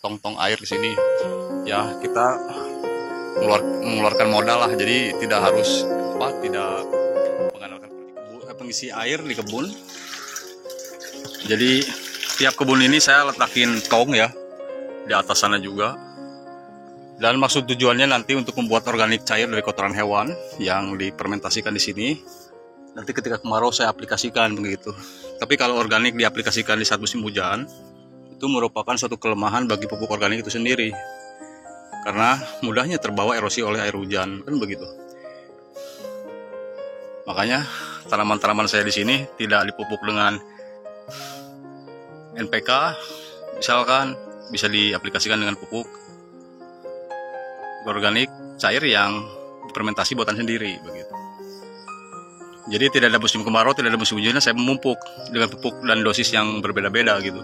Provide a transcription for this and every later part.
tong-tong air di sini. Ya, kita mengeluarkan modal lah, jadi tidak harus tidak mengandalkan pengisi air di kebun. Jadi tiap kebun ini saya letakin tong ya di atas sana juga. Dan maksud tujuannya nanti untuk membuat organik cair dari kotoran hewan yang difermentasikan di sini. Nanti ketika kemarau saya aplikasikan begitu. Tapi kalau organik diaplikasikan di saat musim hujan, itu merupakan suatu kelemahan bagi pupuk organik itu sendiri. Karena mudahnya terbawa erosi oleh air hujan, kan begitu. Makanya tanaman-tanaman saya di sini tidak dipupuk dengan NPK, misalkan bisa diaplikasikan dengan pupuk organik cair yang fermentasi buatan sendiri, begitu. Jadi tidak ada musim kemarau, tidak ada musim hujan, saya memupuk dengan pupuk dan dosis yang berbeda-beda gitu.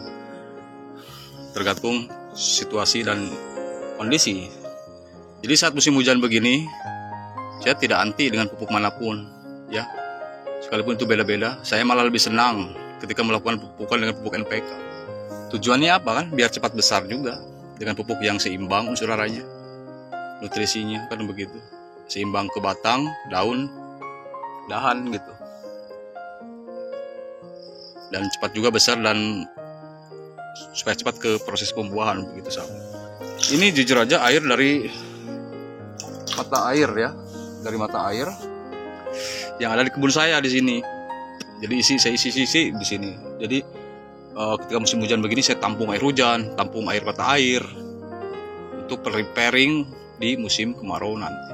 Tergantung situasi dan kondisi. Jadi saat musim hujan begini, saya tidak anti dengan pupuk manapun, ya. Sekalipun itu beda-beda, saya malah lebih senang ketika melakukan pupukan dengan pupuk NPK. Tujuannya apa kan? Biar cepat besar juga dengan pupuk yang seimbang unsur haranya, nutrisinya kan begitu, seimbang ke batang, daun, dahan gitu, dan cepat juga besar dan supaya cepat ke proses pembuahan begitu sahabat. Ini jujur aja air dari mata air ya, dari mata air yang ada di kebun saya di sini. Jadi saya isi di sini. Jadi ketika musim hujan begini saya tampung air hujan, tampung air mata air untuk preparing di musim kemarau nanti.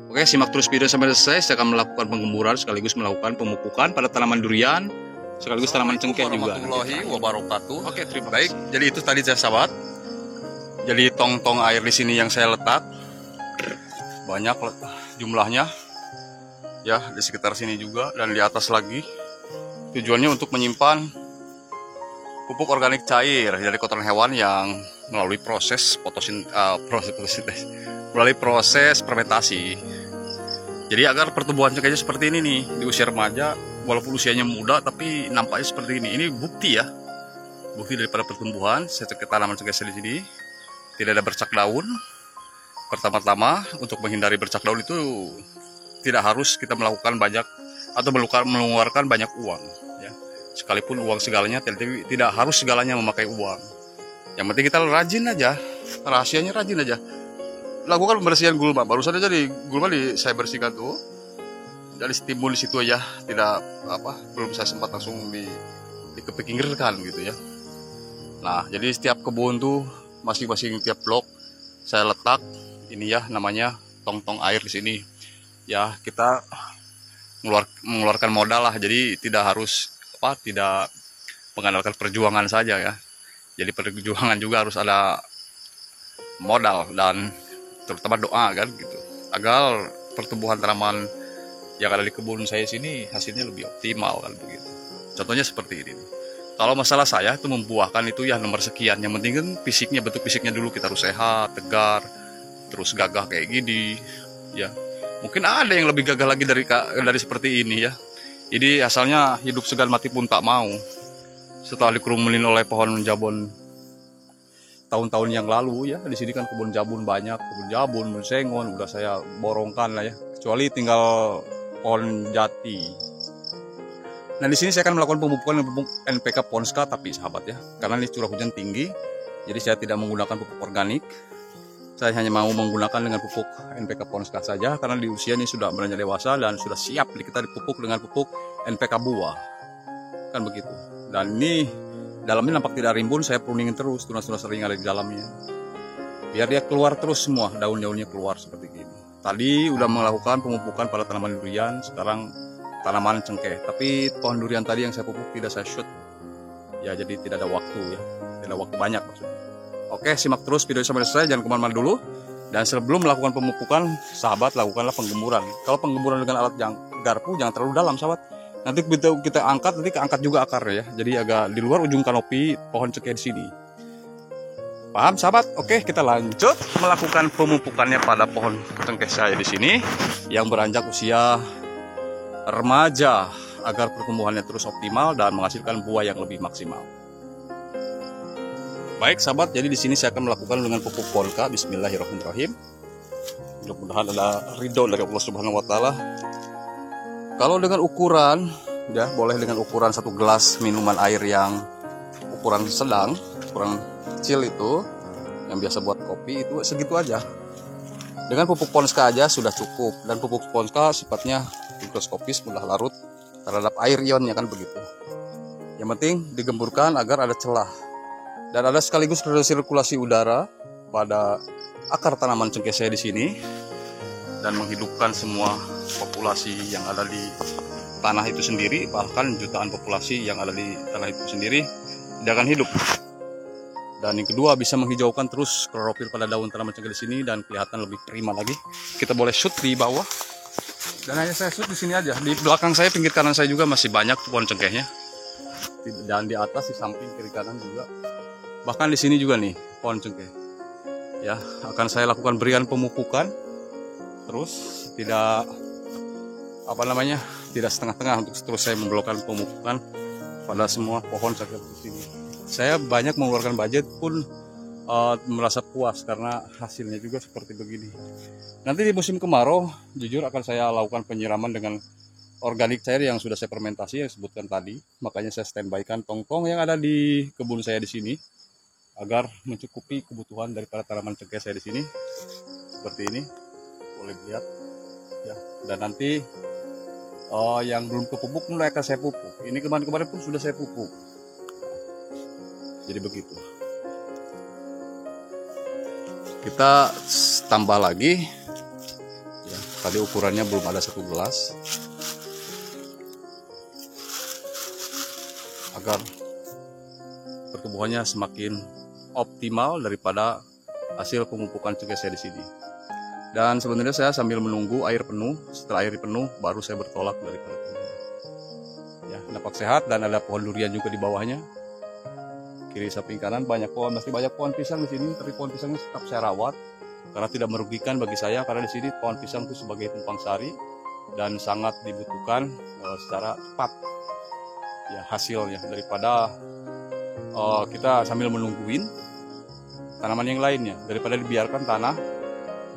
Oke, simak terus video sampai selesai. Saya akan melakukan penggemburan sekaligus melakukan pemupukan pada tanaman durian sekaligus tanaman cengkeh juga. Warahmatullahi wabarakatuh. Oke, terima kasih. Baik, jadi itu tadi saya sahabat. Jadi tong-tong air di sini yang saya letak banyak jumlahnya ya, di sekitar sini juga dan di atas lagi. Tujuannya untuk menyimpan pupuk organik cair dari kotoran hewan yang melalui proses melalui proses fermentasi. Jadi agar pertumbuhan cengkehnya seperti ini nih di usia remaja, walaupun usianya muda tapi nampaknya seperti ini. Ini bukti ya, bukti daripada pertumbuhan tanaman cengkeh di sini. Tidak ada bercak daun. Pertama-tama untuk menghindari bercak daun itu tidak harus kita melakukan banyak atau mengeluarkan banyak uang ya. Sekalipun uang segalanya, tidak harus segalanya memakai uang. Yang penting kita rajin aja, rahasianya rajin aja. Lakukan pembersihan gulma, baru saja jadi gulma saya bersihkan tuh, dari timbul di situ aja, tidak belum saya sempat langsung dikepinggirkan gitu ya. Nah, jadi setiap kebun tuh masing-masing tiap blok saya letak ini ya, namanya tong-tong air di sini. Ya, kita mengeluarkan modal lah, jadi tidak harus tidak mengandalkan perjuangan saja ya. Jadi perjuangan juga harus ada modal dan terutama doa kan gitu, agar pertumbuhan tanaman yang ada di kebun saya sini hasilnya lebih optimal kan begitu. Contohnya seperti ini. Kalau masalah saya itu membuahkan itu ya nomor sekian. Yang penting kan fisiknya, bentuk fisiknya dulu kita harus sehat, tegar, terus gagah kayak gini ya. Mungkin ada yang lebih gagah lagi dari seperti ini ya. Jadi asalnya hidup segan mati pun tak mau. Setelah dikerumunin oleh pohon jabon tahun-tahun yang lalu ya, di sini kan kebun jabun banyak, kebun jabun, kebun sengon udah saya borongkan lah ya, kecuali tinggal pohon jati. Nah, di sini saya akan melakukan pemupukan dengan pupuk NPK Ponska tapi sahabat ya, karena ini curah hujan tinggi, jadi saya tidak menggunakan pupuk organik. Saya hanya mau menggunakan dengan pupuk NPK Ponska saja, karena di usia ini sudah beranjak dewasa dan sudah siap kita dipupuk dengan pupuk NPK buah, kan begitu. Dan ini dalamnya nampak tidak rimbun, saya pruningin terus tunas-tunas sering ada di dalamnya, biar dia keluar terus semua, daun-daunnya keluar seperti ini. Tadi udah melakukan pemupukan pada tanaman durian, sekarang tanaman cengkeh. Tapi pohon durian tadi yang saya pupuk tidak saya shoot ya, jadi tidak ada waktu ya, tidak ada waktu banyak maksudnya. Oke, simak terus video sampai selesai, jangan kemana-mana dulu. Dan sebelum melakukan pemupukan, sahabat, lakukanlah penggemburan. Kalau penggemburan dengan alat garpu jangan terlalu dalam sahabat, nanti kita angkat, nanti keangkat juga akarnya ya, jadi agak di luar ujung kanopi pohon cengkeh di sini. Paham sahabat? Oke, kita lanjut melakukan pemupukannya pada pohon cengkeh saya di sini yang beranjak usia remaja, agar pertumbuhannya terus optimal dan menghasilkan buah yang lebih maksimal. Baik sahabat, jadi di sini saya akan melakukan dengan pupuk polka. Bismillahirrahmanirrahim. Mudah-mudahan ada ridho dari Allah Subhanahu wa taala. Kalau dengan ukuran, ya boleh dengan ukuran 1 gelas minuman air yang ukuran sedang, ukuran kecil itu, yang biasa buat kopi itu segitu aja. Dengan pupuk Ponska aja sudah cukup, dan pupuk Ponska sifatnya mikroskopis, mudah larut terhadap air ionnya kan begitu. Yang penting digemburkan agar ada celah dan ada sekaligus sirkulasi udara pada akar tanaman cengkeh saya di sini, dan menghidupkan semua populasi yang ada di tanah itu sendiri, bahkan jutaan populasi yang ada di tanah itu sendiri tidak akan hidup. Dan yang kedua, bisa menghijaukan terus klorofil pada daun tanaman cengkeh di sini dan kelihatan lebih prima lagi. Kita boleh shoot di bawah, dan hanya saya shoot di sini aja. Di belakang saya, pinggir kanan saya juga masih banyak pohon cengkehnya, dan di atas, di samping kiri kanan juga. Bahkan di sini juga nih pohon cengkeh. Ya, akan saya lakukan berian pemupukan terus, tidak tidak setengah-tengah, untuk terus saya membelokkan pemupukan pada semua pohon cengkeh di sini. Saya banyak mengeluarkan budget pun merasa puas karena hasilnya juga seperti begini. Nanti di musim kemarau, jujur akan saya lakukan penyiraman dengan organik cair yang sudah saya fermentasi yang disebutkan tadi. Makanya saya standby-kan tongkong yang ada di kebun saya di sini agar mencukupi kebutuhan daripada tanaman cengkeh saya di sini. Seperti ini, boleh lihat ya. Dan nanti yang belum kepupuk mulai akan saya pupuk. Ini kemarin-kemarin pun sudah saya pupuk. Jadi begitu. Kita tambah lagi ya, tadi ukurannya belum ada 1 gelas agar pertumbuhannya semakin optimal daripada hasil pemupukan cengkeh saya di sini. Dan sebenarnya saya sambil menunggu air penuh. Setelah air penuh baru saya bertolak dari pohon. Ya, nampak sehat, dan ada pohon durian juga di bawahnya. Kiri samping kanan banyak pohon, masih banyak pohon pisang di sini, tapi pohon pisangnya tetap saya rawat karena tidak merugikan bagi saya, karena di sini pohon pisang itu sebagai tumpang sari dan sangat dibutuhkan secara cepat ya hasilnya, daripada kita sambil menungguin tanaman yang lainnya, daripada dibiarkan tanah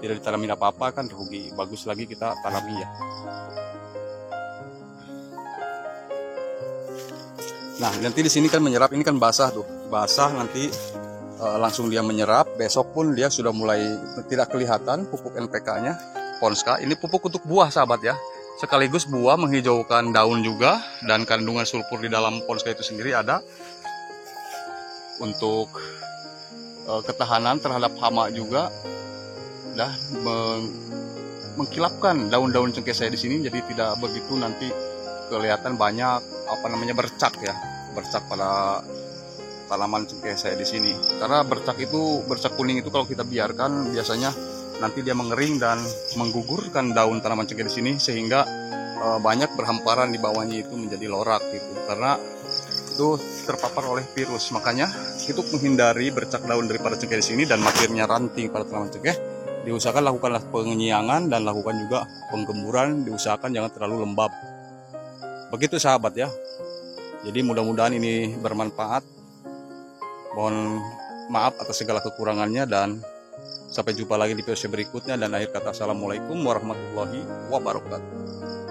tidak ditanami apa-apa kan rugi. Bagus lagi kita tanami ya. Nah, nanti di sini kan menyerap, ini kan basah tuh, basah nanti langsung dia menyerap. Besok pun dia sudah mulai tidak kelihatan pupuk NPK-nya Ponska. Ini pupuk untuk buah sahabat ya, sekaligus buah, menghijaukan daun juga, dan kandungan sulfur di dalam Ponska itu sendiri ada untuk ketahanan terhadap hama juga, dah mengkilapkan daun-daun cengkeh saya di sini, jadi tidak begitu nanti kelihatan banyak bercak ya, bercak pada tanaman cengkeh saya di sini. Karena bercak kuning itu kalau kita biarkan biasanya nanti dia mengering dan menggugurkan daun tanaman cengkeh di sini, sehingga banyak berhamparan di bawahnya itu menjadi lorak gitu, karena itu terpapar oleh virus. Makanya untuk menghindari bercak daun daripada cengkeh di sini dan makinnya ranting pada tanaman cengkeh, diusahakan lakukanlah penyiangan dan lakukan juga penggemburan, diusahakan jangan terlalu lembab. Begitu sahabat ya. Jadi mudah-mudahan ini bermanfaat. Mohon maaf atas segala kekurangannya, dan sampai jumpa lagi di video berikutnya. Dan akhir kata, assalamualaikum warahmatullahi wabarakatuh.